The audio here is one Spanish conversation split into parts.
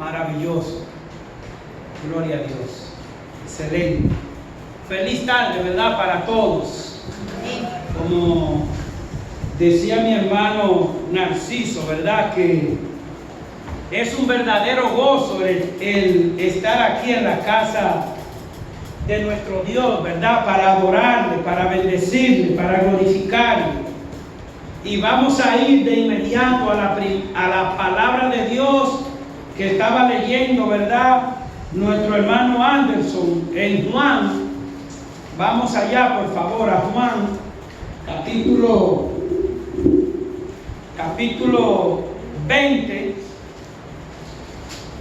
Maravilloso. Gloria a Dios. Excelente. Feliz tarde, ¿verdad? Para todos. Como decía mi hermano Narciso, ¿verdad? Que es un verdadero gozo el estar aquí en la casa de nuestro Dios, ¿verdad? Para adorarle, para bendecirle, para glorificarle. Y vamos a ir de inmediato a la palabra de Dios que estaba leyendo, ¿verdad? Nuestro hermano Anderson en Juan. Vamos allá, por favor, a Juan, capítulo 20.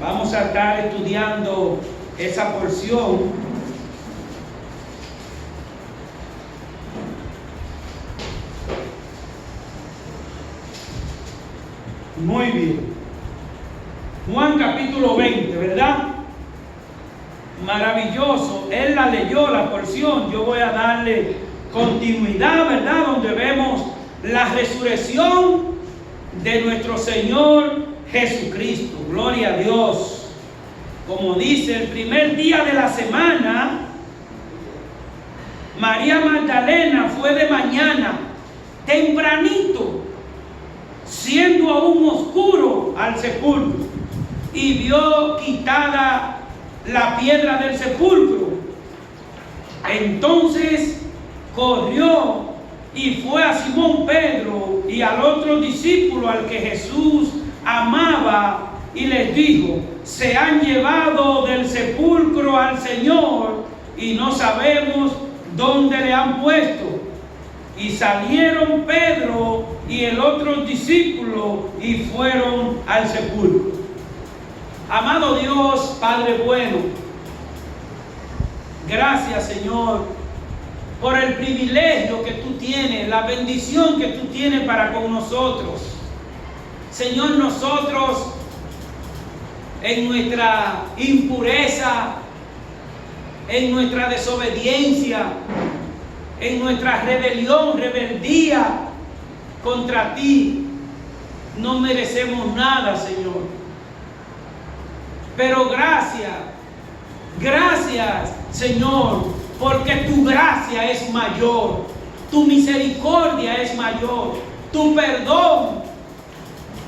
Vamos a estar estudiando esa porción. Muy bien. Juan capítulo 20, ¿verdad? Maravilloso. Él la leyó, la porción. Yo voy a darle continuidad, ¿verdad? Donde vemos la resurrección de nuestro Señor Jesucristo. Gloria a Dios. Como dice, el primer día de la semana, María Magdalena fue de mañana, tempranito, siendo aún oscuro, al sepulcro, y vio quitada la piedra del sepulcro. Entonces corrió y fue a Simón Pedro y al otro discípulo al que Jesús amaba, y les dijo: se han llevado del sepulcro al Señor y no sabemos dónde le han puesto. Y salieron Pedro y el otro discípulo y fueron al sepulcro. Amado Dios, Padre bueno, gracias, Señor, por el privilegio que tú tienes, la bendición que tú tienes para con nosotros. Señor, nosotros en nuestra impureza, en nuestra desobediencia, en nuestra rebeldía contra ti, no merecemos nada, Señor. Pero gracias, Señor, porque tu gracia es mayor, tu misericordia es mayor, tu perdón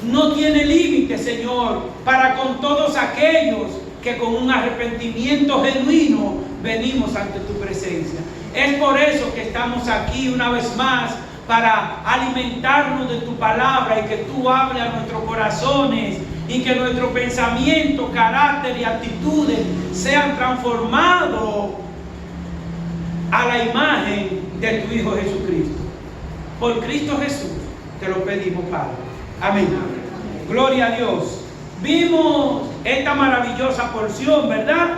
no tiene límite, Señor, para con todos aquellos que con un arrepentimiento genuino venimos ante tu presencia. Es por eso que estamos aquí una vez más, para alimentarnos de tu palabra y que tú hables a nuestros corazones y que nuestro pensamiento, carácter y actitudes sean transformados a la imagen de tu Hijo Jesucristo. Por Cristo Jesús te lo pedimos, Padre. Amén. Gloria a Dios. Vimos esta maravillosa porción, ¿verdad?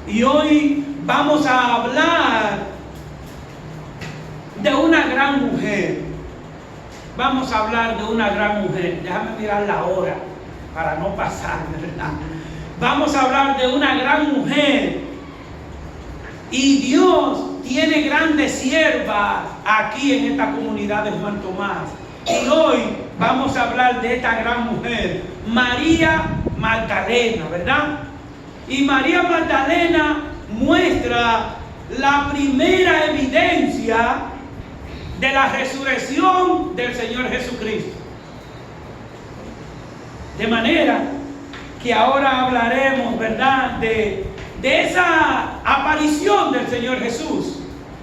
Y hoy vamos a hablar de una gran mujer. Vamos a hablar de una gran mujer. Déjame mirar la hora para no pasar, ¿verdad? Vamos a hablar de una gran mujer. Y Dios tiene grandes siervas aquí en esta comunidad de Juan Tomás. Y hoy vamos a hablar de esta gran mujer, María Magdalena, ¿verdad? Y María Magdalena muestra la primera evidencia de la resurrección del Señor Jesucristo. De manera que ahora hablaremos, ¿verdad?, de esa aparición del Señor Jesús,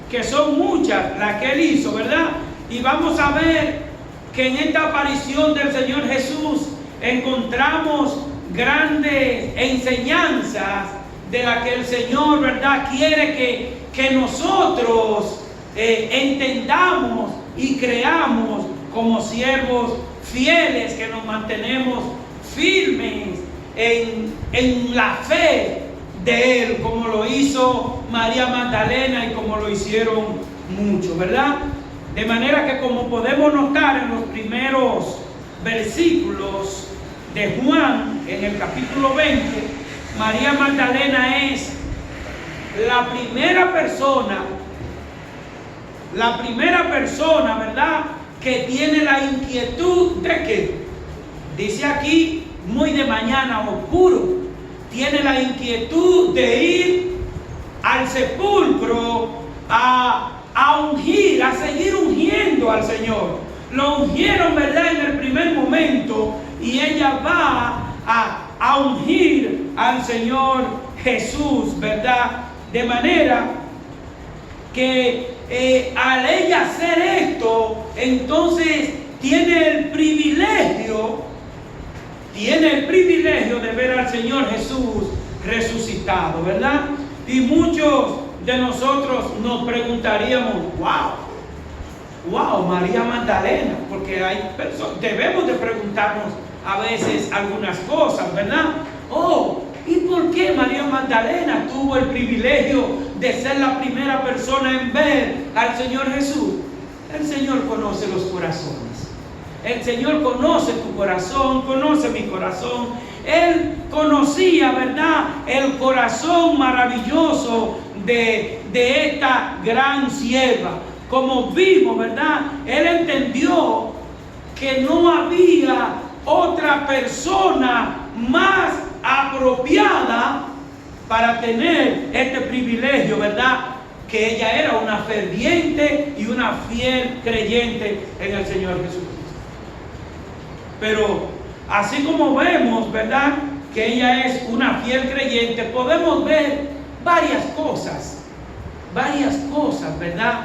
que son muchas las que Él hizo, ¿verdad? Y vamos a ver que en esta aparición del Señor Jesús encontramos grandes enseñanzas de las que el Señor, ¿verdad?, quiere que nosotros entendamos y creamos como siervos fieles, que nos mantenemos firmes en la fe de Él, como lo hizo María Magdalena y como lo hicieron muchos, ¿verdad? De manera que, como podemos notar en los primeros versículos de Juan, en el capítulo 20, María Magdalena es la primera persona, ¿verdad?, que tiene la inquietud de que, dice aquí, muy de mañana, oscuro, tiene la inquietud de ir al sepulcro a ungir, a seguir ungiendo al Señor. Lo ungieron, ¿verdad?, en el primer momento, y ella va a ungir al Señor Jesús, ¿verdad? De manera que al ella hacer esto, entonces tiene el privilegio de ver al Señor Jesús resucitado, ¿verdad? Y muchos de nosotros nos preguntaríamos, wow, María Magdalena, porque hay personas, debemos de preguntarnos a veces algunas cosas, ¿verdad? ¿Y por qué María Magdalena tuvo el privilegio de ser la primera persona en ver al Señor Jesús? El Señor conoce los corazones. El Señor conoce tu corazón, conoce mi corazón. Él conocía, ¿verdad?, el corazón maravilloso de esta gran sierva. Como vimos, ¿verdad?, Él entendió que no había otra persona más apropiada para tener este privilegio, ¿verdad?, que ella era una ferviente y una fiel creyente en el Señor Jesucristo. Pero así como vemos, ¿verdad?, que ella es una fiel creyente, podemos ver varias cosas, ¿verdad?,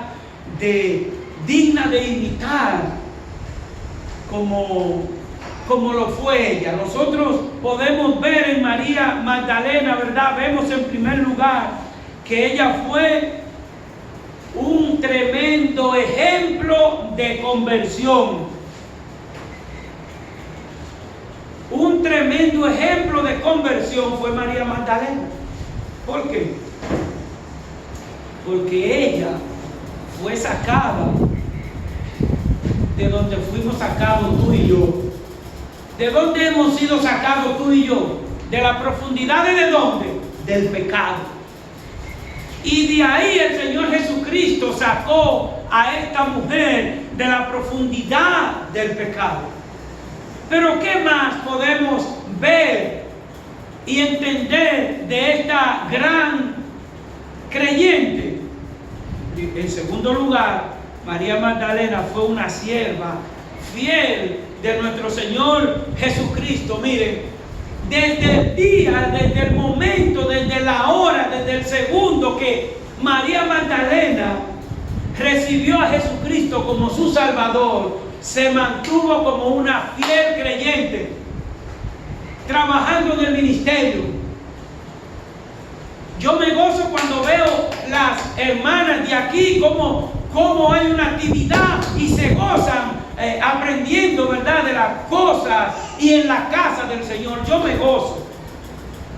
digna de imitar como lo fue ella. Nosotros podemos ver en María Magdalena, ¿verdad? Vemos en primer lugar que ella fue un tremendo ejemplo de conversión. Un tremendo ejemplo de conversión fue María Magdalena. ¿Por qué? Porque ella fue sacada de donde fuimos sacados tú y yo. ¿De dónde hemos sido sacados tú y yo? De la profundidad de dónde? Del pecado. Y de ahí el Señor Jesucristo sacó a esta mujer de la profundidad del pecado. Pero ¿qué más podemos ver y entender de esta gran creyente? En segundo lugar, María Magdalena fue una sierva fiel de nuestro Señor Jesucristo. Miren, desde el día, desde el momento, desde la hora, desde el segundo que María Magdalena recibió a Jesucristo como su Salvador, se mantuvo como una fiel creyente, trabajando en el ministerio. Yo me gozo cuando veo las hermanas de aquí, cómo hay una actividad y se gozan aprendiendo, ¿verdad?, de las cosas y en la casa del Señor. Yo me gozo.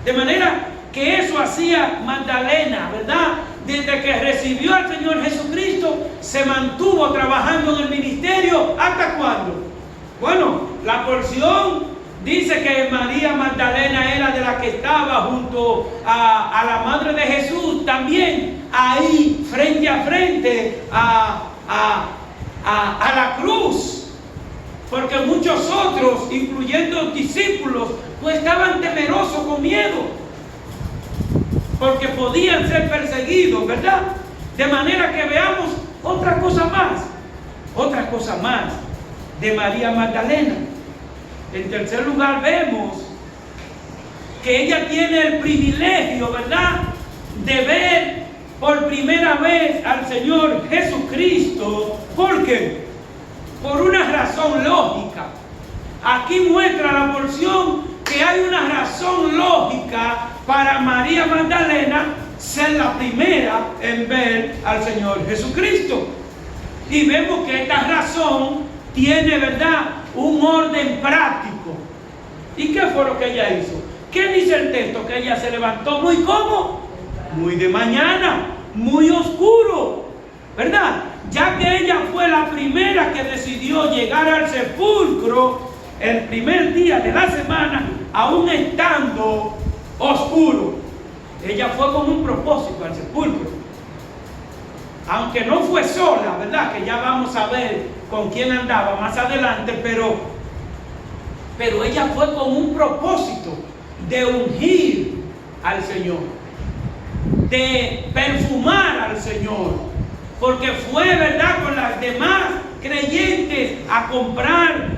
De manera que eso hacía Magdalena, ¿verdad? Desde que recibió al Señor Jesucristo, se mantuvo trabajando en el ministerio. ¿Hasta cuándo? Bueno, la porción dice que María Magdalena era de la que estaba junto a la Madre de Jesús, también ahí frente a frente a la cruz, porque muchos otros, incluyendo discípulos, pues estaban temerosos, con miedo, porque podían ser perseguidos, ¿verdad? De manera que veamos otra cosa más de María Magdalena. En tercer lugar, vemos que ella tiene el privilegio, ¿verdad?, de ver por primera vez al Señor Jesucristo. ¿Por qué? Por una razón lógica. Aquí muestra la porción que hay una razón lógica para María Magdalena ser la primera en ver al Señor Jesucristo. Y vemos que esta razón tiene, ¿verdad?, un orden práctico. ¿Y qué fue lo que ella hizo? ¿Qué dice el texto? Que ella se levantó muy ¿cómo? Muy de mañana, muy oscuro, ¿verdad? Ya que ella fue la primera que decidió llegar al sepulcro el primer día de la semana, aún estando oscuro. Ella fue con un propósito al sepulcro. Aunque no fue sola, ¿verdad? Que ya vamos a ver con quién andaba más adelante, pero pero ella fue con un propósito de ungir al Señor, de perfumar al Señor, porque fue, ¿verdad?, con las demás creyentes a comprar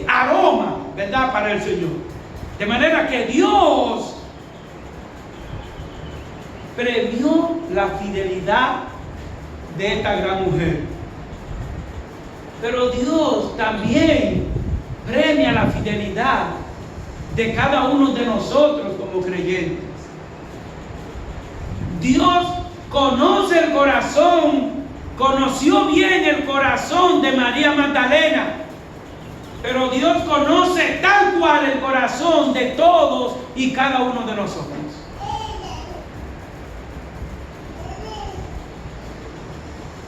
aroma, ¿verdad?, para el Señor. De manera que Dios premió la fidelidad de esta gran mujer. Pero Dios también premia la fidelidad de cada uno de nosotros como creyentes. Dios conoce el corazón, conoció bien el corazón de María Magdalena, pero Dios conoce tal cual el corazón de todos y cada uno de nosotros.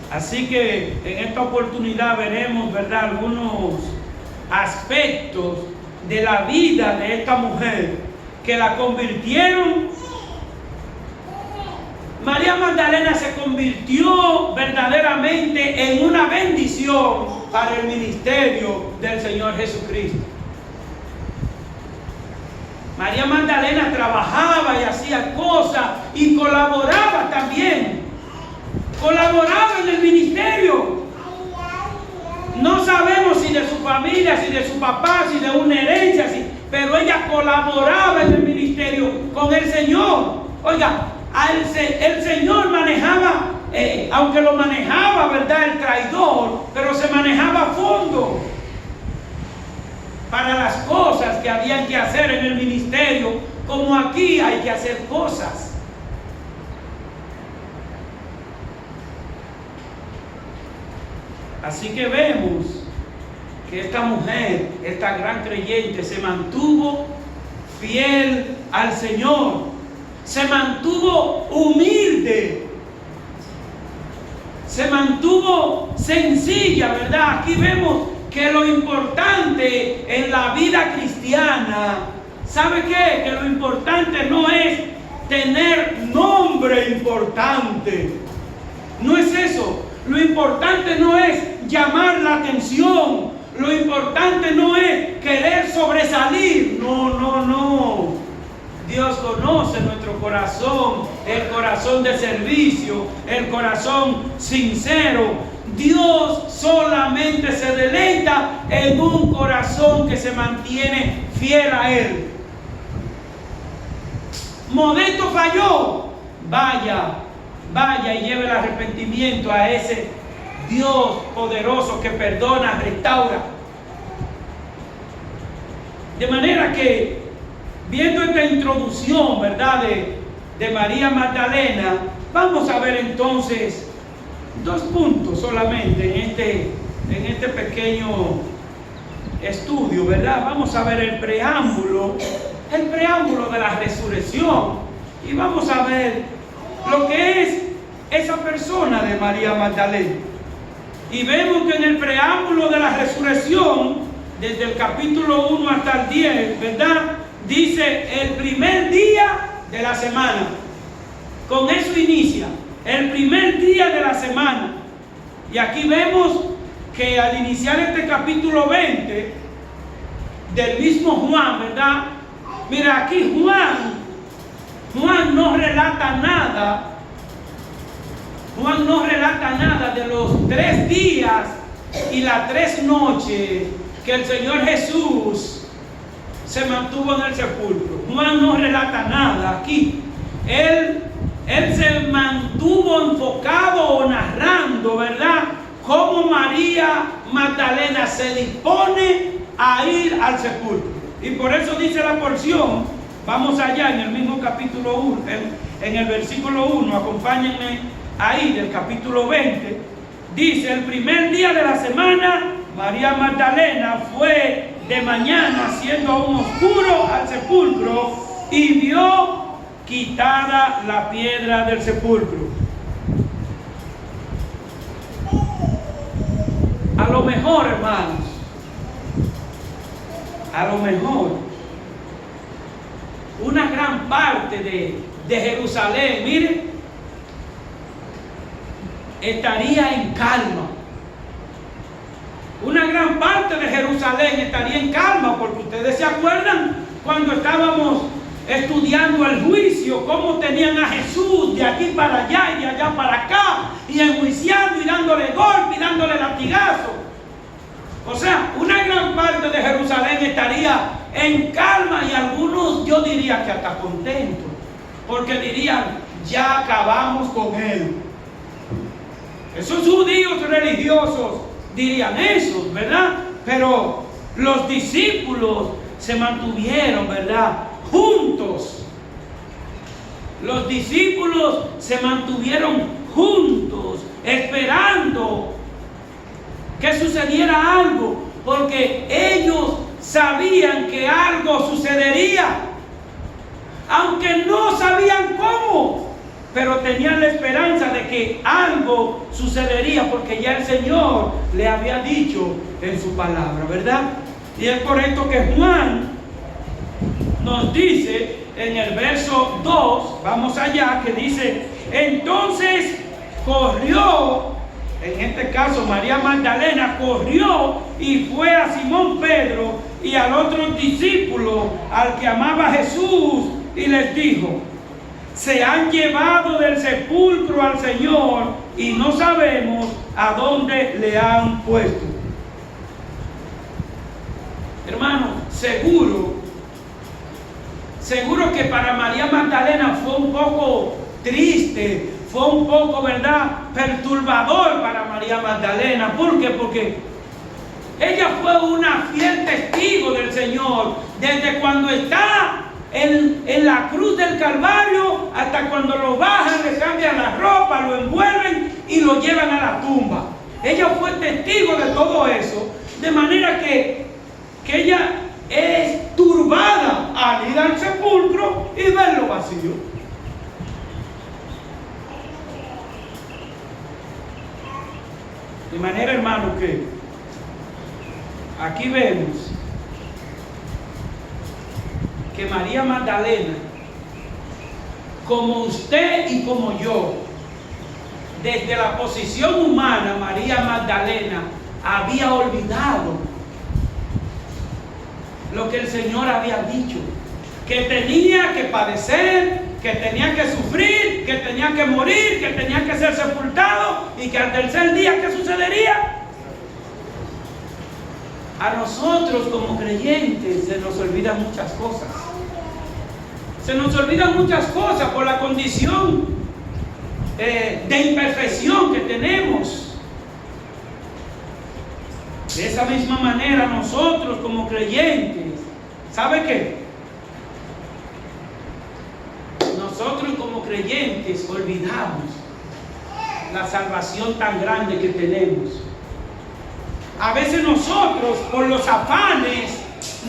Así que en esta oportunidad veremos, ¿verdad?, algunos aspectos de la vida de esta mujer que la convirtieron. María Magdalena se convirtió verdaderamente en una bendición para el ministerio del Señor Jesucristo. María Magdalena trabajaba y hacía cosas y colaboraba también. Colaboraba en el ministerio. No sabemos si de su familia, si de su papá, si de una herencia, pero ella colaboraba en el ministerio con el Señor. Oiga, el Señor manejaba, aunque lo manejaba, ¿verdad?, el traidor, pero se manejaba a fondo para las cosas que habían que hacer en el ministerio, como aquí hay que hacer cosas. Así que vemos que esta mujer, esta gran creyente, se mantuvo fiel al Señor, se mantuvo humilde, se mantuvo sencilla, ¿verdad? Aquí vemos que lo importante en la vida cristiana, ¿sabe qué? Que lo importante no es tener nombre importante, no es eso. Lo importante no es llamar la atención. Lo importante no es querer sobresalir. No. Dios conoce nuestro corazón, el corazón de servicio, el corazón sincero. Dios solamente se deleita en un corazón que se mantiene fiel a Él. Modesto falló. Vaya y lleve el arrepentimiento a ese Dios poderoso que perdona, restaura. De manera que, viendo esta introducción, ¿verdad?, de María Magdalena, vamos a ver entonces 2 puntos solamente en este pequeño estudio, ¿verdad? Vamos a ver el preámbulo de la resurrección, y vamos a ver lo que es esa persona de María Magdalena. Y vemos que en el preámbulo de la resurrección, desde el capítulo 1 hasta el 10, ¿verdad?, dice el primer día de la semana. Con eso inicia, el primer día de la semana. Y aquí vemos que al iniciar este capítulo 20 del mismo Juan, ¿verdad? Mira, aquí Juan no relata nada. Juan no relata nada de los 3 días y las 3 noches que el Señor Jesús se mantuvo en el sepulcro. Juan no relata nada aquí. Él se mantuvo enfocado o narrando, ¿verdad?, cómo María Magdalena se dispone a ir al sepulcro. Y por eso dice la porción, vamos allá en el mismo capítulo 1, en el versículo 1, acompáñenme ahí del capítulo 20, dice: el primer día de la semana, María Magdalena fue de mañana, siendo aún oscuro, al sepulcro y vio quitada la piedra del sepulcro. A lo mejor, hermanos, una gran parte de Jerusalén, miren, estaría en calma. Una gran parte de Jerusalén estaría en calma, porque ustedes se acuerdan cuando estábamos estudiando el juicio, cómo tenían a Jesús de aquí para allá y de allá para acá, y enjuiciando y dándole golpe y dándole latigazo. O sea, una gran parte de Jerusalén estaría en calma, y algunos, yo diría que hasta contentos, porque dirían, ya acabamos con él. Esos judíos religiosos dirían eso, ¿verdad? Pero los discípulos se mantuvieron, ¿verdad?, juntos. Los discípulos se mantuvieron juntos, esperando que sucediera algo, porque ellos sabían que algo sucedería, aunque no sabían cómo, pero tenían la esperanza de que algo sucedería, porque ya el Señor le había dicho en su palabra, ¿verdad? Y es por esto que Juan nos dice en el verso 2, vamos allá, que dice, entonces corrió, en este caso María Magdalena corrió y fue a Simón Pedro y al otro discípulo, al que amaba Jesús, y les dijo, se han llevado del sepulcro al Señor y no sabemos a dónde le han puesto. Hermano, seguro que para María Magdalena fue un poco triste, fue un poco, ¿verdad?, perturbador para María Magdalena. ¿Por qué? Porque ella fue una fiel testigo del Señor desde cuando está en la cruz del Calvario hasta cuando lo bajan, le cambian la ropa, lo envuelven y lo llevan a la tumba. Ella fue testigo de todo eso, de manera que ella es turbada al ir al sepulcro y verlo vacío. De manera, hermano, que aquí vemos que María Magdalena, como usted y como yo, desde la posición humana, María Magdalena había olvidado lo que el Señor había dicho, que tenía que padecer, que tenía que sufrir, que tenía que morir, que tenía que ser sepultado, y que al tercer día, ¿qué sucedería? A nosotros como creyentes se nos olvidan muchas cosas. Se nos olvidan muchas cosas por la condición de imperfección que tenemos. De esa misma manera nosotros como creyentes, ¿sabe qué? Nosotros como creyentes olvidamos la salvación tan grande que tenemos. A veces nosotros, por los afanes,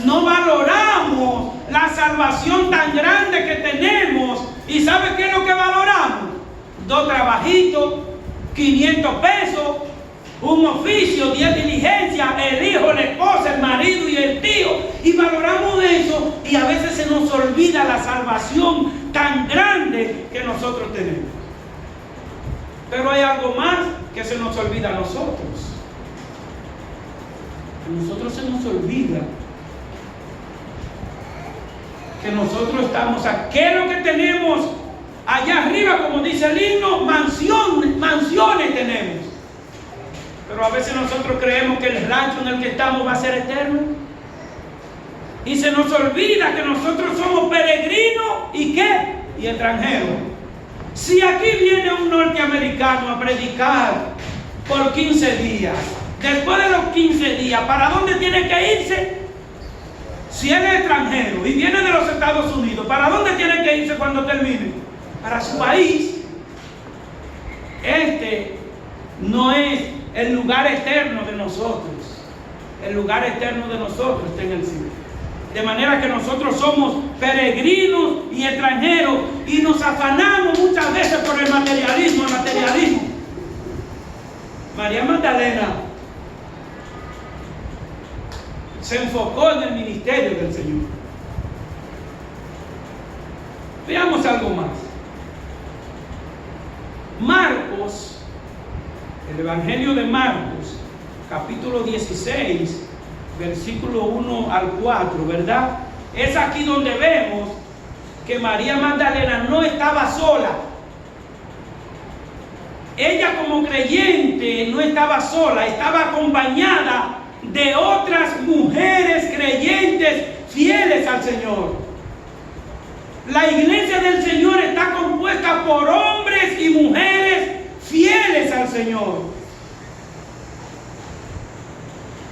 no valoramos la salvación tan grande que tenemos. ¿Y sabe qué es lo que valoramos? 2 trabajitos, 500 pesos, un oficio, 10 diligencias, el hijo, la esposa, el marido y el tío. Y valoramos eso, y a veces se nos olvida la salvación tan grande que nosotros tenemos. Pero hay algo más que se nos olvida a nosotros. A nosotros se nos olvida que nosotros estamos aquí. ¿Qué es lo que tenemos allá arriba? Como dice el himno, mansiones tenemos. Pero a veces nosotros creemos que el rancho en el que estamos va a ser eterno. Y se nos olvida que nosotros somos peregrinos y ¿qué? Y extranjeros. Si aquí viene un norteamericano a predicar por 15 días, después de los 15 días, ¿para dónde tiene que irse? Si él es extranjero y viene de los Estados Unidos, ¿para dónde tiene que irse cuando termine? Para su país. Este no es el lugar eterno de nosotros. El lugar eterno de nosotros está en el cielo. De manera que nosotros somos peregrinos y extranjeros, y nos afanamos muchas veces por el materialismo. María Magdalena se enfocó en el ministerio del Señor. Veamos algo más. Marcos, el Evangelio de Marcos, capítulo 16, versículo 1 al 4, ¿verdad? Es aquí donde vemos que María Magdalena no estaba sola. Ella como creyente no estaba sola, estaba acompañada de otras mujeres creyentes fieles al Señor. La iglesia del Señor está compuesta por hombres y mujeres fieles al Señor.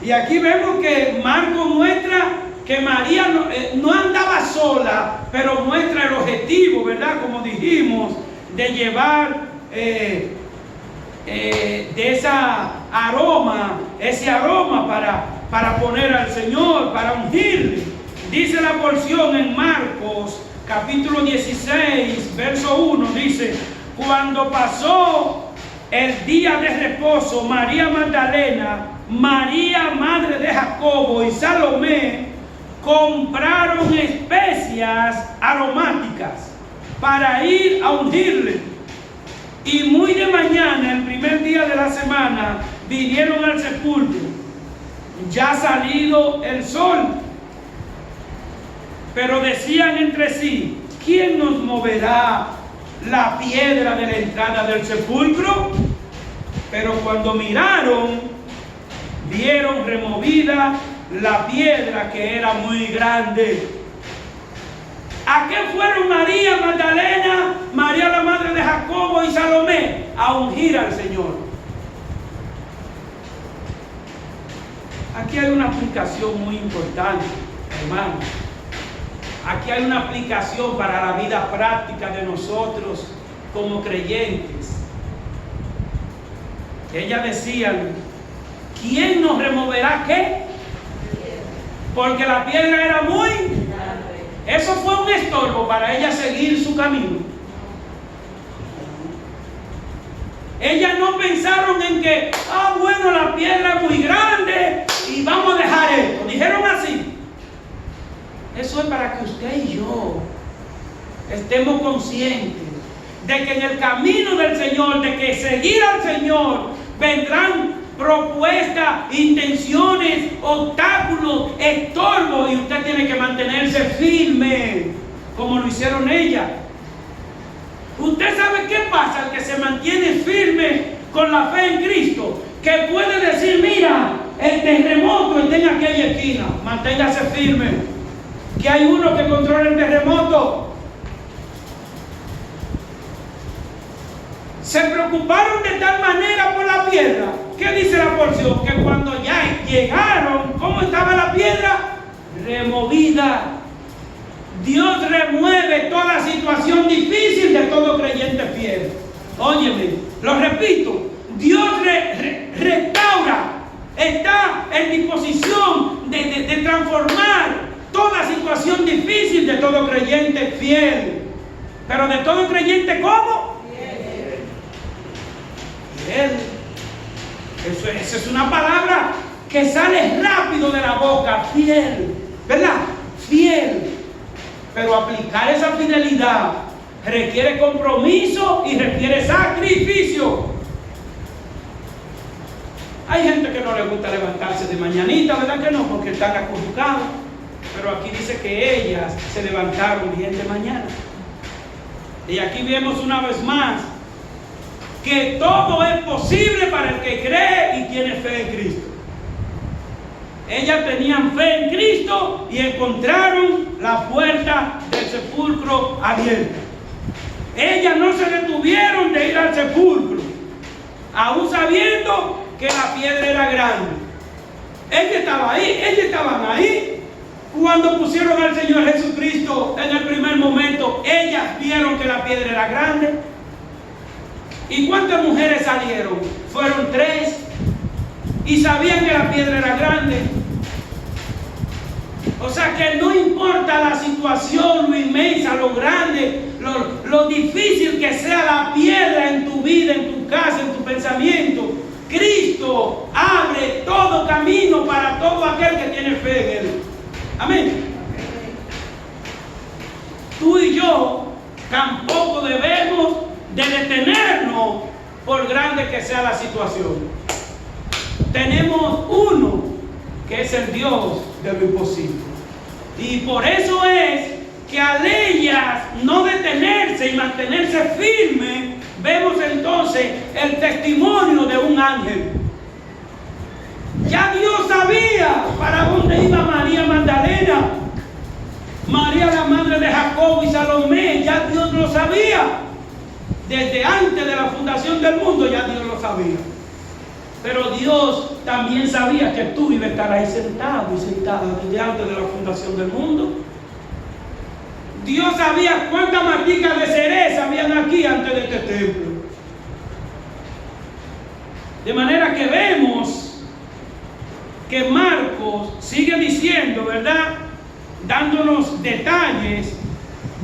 Y aquí vemos que Marcos muestra que María no andaba sola, pero muestra el objetivo, ¿verdad? Como dijimos, de llevar de ese aroma para poner al Señor, para ungirle. Dice la porción en Marcos capítulo 16, verso 1, dice: cuando pasó el día de reposo, María Magdalena, María madre de Jacobo y Salomé compraron especias aromáticas para ir a ungirle. Y muy de mañana, el primer día de la semana, vinieron al sepulcro, ya salido el sol. Pero decían entre sí: ¿quién nos moverá la piedra de la entrada del sepulcro? Pero cuando miraron, vieron removida la piedra, que era muy grande. ¿A qué fueron María Magdalena, María la madre de Jacobo y Salomé? A ungir al Señor. Aquí hay una aplicación muy importante, hermano. Aquí hay una aplicación para la vida práctica de nosotros como creyentes. Ellas decían: ¿quién nos removerá qué? Porque la piedra era muy... Eso fue un estorbo para ella seguir su camino. Ellas no pensaron en que, bueno, la piedra es muy grande y vamos a dejar esto. Dijeron así. Eso es para que usted y yo estemos conscientes de que en el camino del Señor, de que seguir al Señor, vendrán propuestas, intenciones, obstáculos, estorbos, y usted tiene que mantenerse firme, como lo hicieron ellas. Usted sabe qué pasa al que se mantiene firme con la fe en Cristo, que puede decir: mira, el terremoto está en aquella esquina, manténgase firme, que hay uno que controla el terremoto. Se preocuparon de tal manera por la piedra. ¿Qué dice la porción? Que cuando ya llegaron, ¿cómo estaba la piedra? Removida. Dios remueve toda situación difícil de todo creyente fiel. Óyeme, lo repito, Dios restaura, está en disposición de transformar toda situación difícil de todo creyente fiel. Pero de todo creyente, ¿cómo? Fiel. Esa es una palabra que sale rápido de la boca. Fiel, ¿verdad? Fiel. Pero aplicar esa fidelidad requiere compromiso y requiere sacrificio. Hay gente que no le gusta levantarse de mañanita, ¿verdad que no? Porque están acurrucados. Pero aquí dice que ellas se levantaron bien de mañana. Y aquí vemos una vez más que todo es posible para el que cree y tiene fe en Cristo. Ellas tenían fe en Cristo y encontraron la puerta del sepulcro abierta. Ellas no se detuvieron de ir al sepulcro, aún sabiendo que la piedra era grande. Ellas estaban ahí. Cuando pusieron al Señor Jesucristo en el primer momento, ellas vieron que la piedra era grande. ¿Y cuántas mujeres salieron? Fueron 3. Y sabían que la piedra era grande. O sea que no importa la situación, lo inmensa, lo grande, lo difícil que sea la piedra en tu vida, en tu casa, en tu pensamiento, Cristo abre todo camino para todo aquel que tiene fe en Él. Amén. Tú y yo tampoco debemos de detenernos por grande que sea la situación. tenemos uno que es el Dios de lo imposible. Y por eso es que al ellas no detenerse y mantenerse firme, vemos entonces el testimonio de un ángel. Ya Dios sabía para dónde iba María Magdalena, María la madre de Jacobo y Salomé. Ya Dios lo sabía. Desde antes de la fundación del mundo ya Dios lo sabía. Pero Dios también sabía que tú ibas a estar ahí sentado y sentada desde antes de la fundación del mundo. Dios sabía cuántas maticas de cereza habían aquí antes de este templo. De manera que vemos que Marcos sigue diciendo, ¿verdad?, dándonos detalles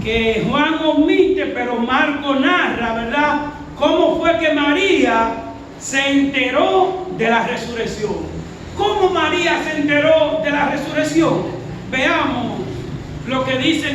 que Juan omite, pero Marcos narra, ¿verdad?, cómo fue que María se enteró de la resurrección. ¿Cómo María se enteró de la resurrección? Veamos lo que dice en